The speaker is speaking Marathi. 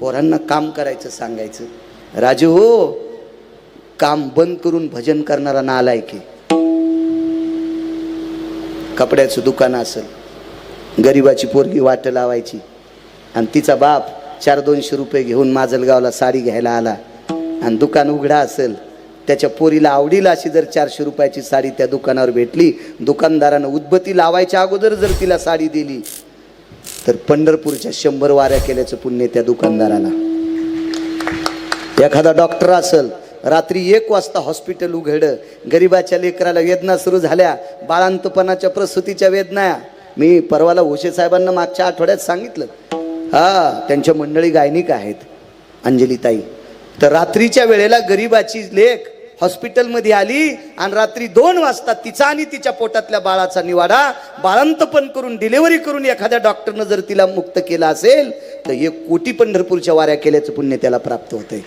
पोरांना काम करायचं सांगायचं. राजू हो, काम बंद करून भजन करणारा नालायक आहे. कपड्याचं दुकान असेल, गरीबाची पोरगी वाट लावायची आणि तिचा बाप 400-200 रुपये घेऊन माजलगावला साडी घ्यायला आला आणि दुकान उघडा असेल, त्याच्या पोरीला आवडीला अशी जर 400 रुपयाची साडी त्या दुकानावर भेटली, दुकानदारानं उदबत्ती लावायच्या अगोदर जर तिला साडी दिली तर पंढरपूरच्या 100 वाऱ्या केल्याचं पुण्य त्या दुकानदाराला. एखादा डॉक्टर असेल, रात्री 1 वाजता हॉस्पिटल उघडं, गरीबाच्या लेकराला वेदना सुरू झाल्या, बाळांतपणाच्या प्रसूतीच्या वेदना. मी परवाला होशे साहेबांना मागच्या आठवड्यात सांगितलं, त्यांच्या मंडळी गायनिक आहेत, अंजलीताई. तर रात्रीच्या वेळेला गरीबाची लेक हॉस्पिटलमध्ये आली आणि रात्री 2 वाजता तिचा आणि तिच्या पोटातल्या बाळाचा निवाडा बाळांतपण करून डिलिव्हरी करून एखाद्या डॉक्टरनं जर तिला मुक्त केला असेल तर 1 कोटी पंढरपूरच्या वाऱ्या केल्याचं पुण्य त्याला प्राप्त होतंय.